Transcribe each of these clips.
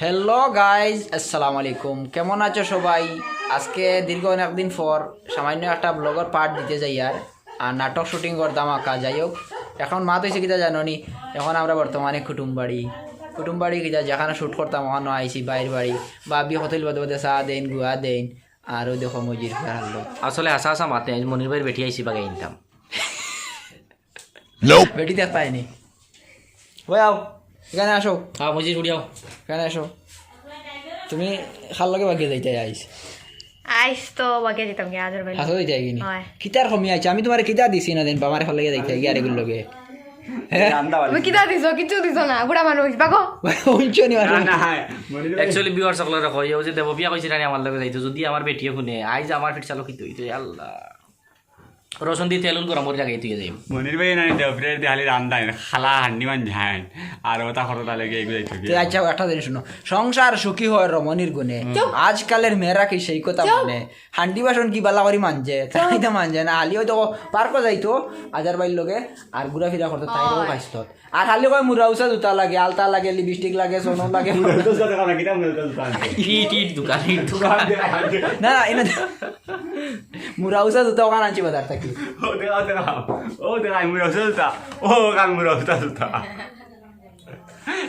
Hello guys, আসসালামু আলাইকুম। কেমন আছো সবাই? আজকে দীর্ঘ অনেকদিন পর সামান্য একটা ব্লগের পার্ট দিতে যাই আর নাটক শুটিং করতাম আঁকা। যাই হোক, এখন মা তো এসে কিতা জানো নি, এখন আমরা বর্তমানে কুটুমবাড়ি কিতা যেখানে শ্যুট করতাম ওখানে আইসি বাইর বাড়ি বাবি হোটেল বাদে বাদে চা দেন গুয়া দেন আরও দেখো মজির হারলো। আসলে আসা আসা মাতে মনির ভাইয়ের বেটি আইসি বাগে ইনতাম বেটি দেখ পায়নি। ওই আও, এখানে আসো। হ্যাঁ মজির উড়িয়াও এখানে আসো। তুমি খাল লগে বাগিয়ে যাইতে আইস আইস তো বাগে দিতাম কি আজর ভাই হাসো যাই কিনি হয় কিতার কমি আছে। আমি তোমার কিতা দিছি না দেন বামারে ফলে যাইতে গিয়ে আরেগুলো লগে তুমি কিটা দিছো কিছু দিছো না বুড়া মানুষ বাগো উঞ্চনি মারো অ্যাকচুয়ালি বিয়ার সকলে রাখো এই যে দেব বিয়া কইছি রানি আমার লগে যাইতো যদি আমার বেটিও শুনে আইজ আমার ফিট চালো কি তুই আল্লাহ রসুন দিয়ে তেলুন গরম করে জায়গায় তুই যাই মনির ভাই না ডবরে দেখালি রান্দাই খালা হান্ডি মান ঝান আর ওটা খরতা লাগে এগুলো থেকে আচ্ছা একটা জিনিস শুনো, সংসার সুখী হয় রমণীর গুণে। আজকালের মেয়েরা কি সেই কথা মানে হান্ডি বাসন কি বালা করি মানছে, তাই তো মানছে না। হালি হয়তো পার্কও যাইতো আজার বাইর লগে আর ঘুরা ফিরা করতো, তাইও খাইতো। আর হালি কয় মুরাউসা জুতা লাগে, আলতা লাগে, লিপস্টিক লাগে, সোনো লাগে। না এনে মুরাউসা জুতা ওখানে আনছি বাজার থাকি।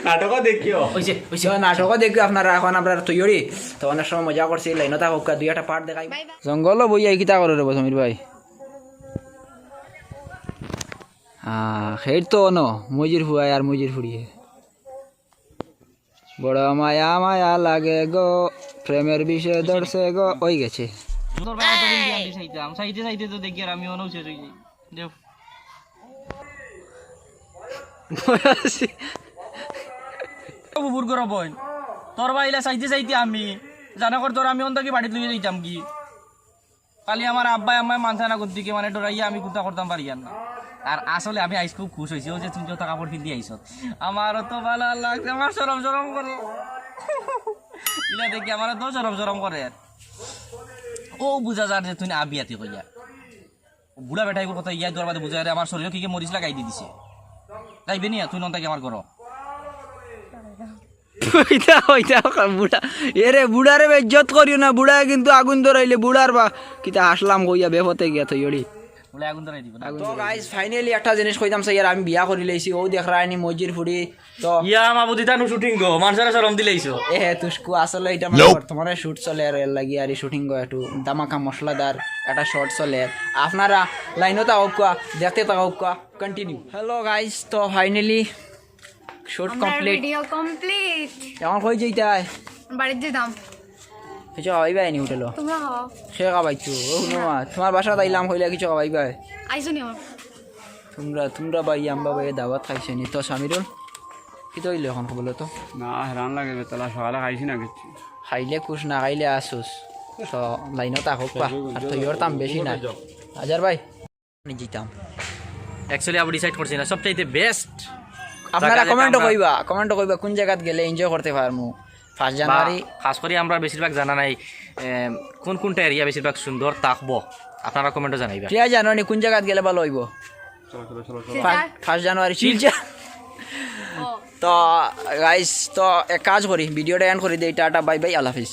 নাটকও দেখিও নাটকও দেখবে আপনারা। এখন আপনারা তৈরি তো অনেক সময় মজা করছি, লাইনত হোক দুই একটা পার্ট দেখাই। জঙ্গল বই আই কিতা করে রেব সমীর ভাই। খের তো ন মজির ফুয়াই আর মজির ফুড়িয়ে বড় মায়া মায়া লাগে গো, প্রেমের বিষয়ে ধরছে গো। ওই গেছে সাইতে সাইতে তো দেখি আর আমি অনেক শেষ হয়ে যাই বুবুর করে বই তোর বাইলা চাইতে চাইতে আমি জানা কর তোর আমি অন্তকে বাড়িতে লইয়ে যাইতাম কি খালি আমার আব্বাই আম্মাই মানছে না দিকে মানে ডরাইয়া আমি কুতা করতাম পারি আর না। আর আসলে আমি আইস খুব খুশ হয়েছি ও যে তুমি যত কাপড় কিনতে আইস আমারও তো ভালো লাগছে, আমার সরম সরম করে ইলা দেখি আমার তো সরম সরম করে ও বুঝা যার যে তুই আবিয়াতে কইয়া বুড়া বেটাই কথা ইয়া দোয়ার বাদে বুঝা আমার শরীরে কি মরিচ লাগাই দিয়ে দিছে যাইবে নি তুই নন্তাকে আমার করো বুড়া এরে বুড়ারে ইজ্জত করিও না। বুড়া কিন্তু আগুন ধরাইলে বুড়ার বা কিতা হাসলাম কইয়া বেপতে গিয়া থইড়ি বলে আগুন ধরাই দিব তো গাইস ফাইনালি একটা জিনিস কইতাম স্যার, আমি বিয়া করি লাইছি। ও দেখ রায়নি মজির ফুড়ি তো ইয়া মাবুদি তানু শুটিং গো মানুষের শরম দিলাইছো তুসকু আসলে এটা বর্তমানে শুট চলে আর এর লাগি আর শুটিং গো একটু দামাকা মশলাদার একটা শর্ট চলে। আপনারা লাইনতা হোক দেখতে থাকা কন্টিনিউ। হ্যালো গাইস, তো finally shoot complete. Video complete. এখন কই যাইতাই বাড়িতে যেতাম কিছু খাওয়াইবাই নি হোটেল তোমরা হও সে খাওয়াইছো? ও তোমার বাসা তাইলাম হইলে কিছু খাওয়াইবাই? আইসো নি আমার তোমরা ভাই আম্বা ভাই দাওয়াত খাইছে নি তো? স্বামীরুল কি তো হইলে এখন বলো তো? না হেরান লাগে বেতলা সকালে খাইছি না কিছু খাইলে খুশ না খাইলে আসুস। তো লাইনত হোক পা আর তো ইয়োর দাম বেশি না হাজার ভাই জিতাম। অ্যাকচুয়ালি আমি ডিসাইড করছি না সবচাইতে বেস্ট আপনারা কমেন্ট কইবা কোন জায়গাত গেলে এনজয় করতে পারমু 1 জানুয়ারি। খাস করে আমরা বেশিরভাগ জানা নাই কোন কোনটা এরিয়া বেশিরভাগ সুন্দর থাকবো, আপনারা কমেন্টে জানাইবা। 3 জানুয়ারি কোন জায়গাত গেলে ভালো হইব? 1 জানুয়ারি শিলচা। তো গাইস, তো এক কাজ করি, ভিডিওটা এন্ড করে দেই। টাটা বাই বাই, আল্লাহ হাফিজ।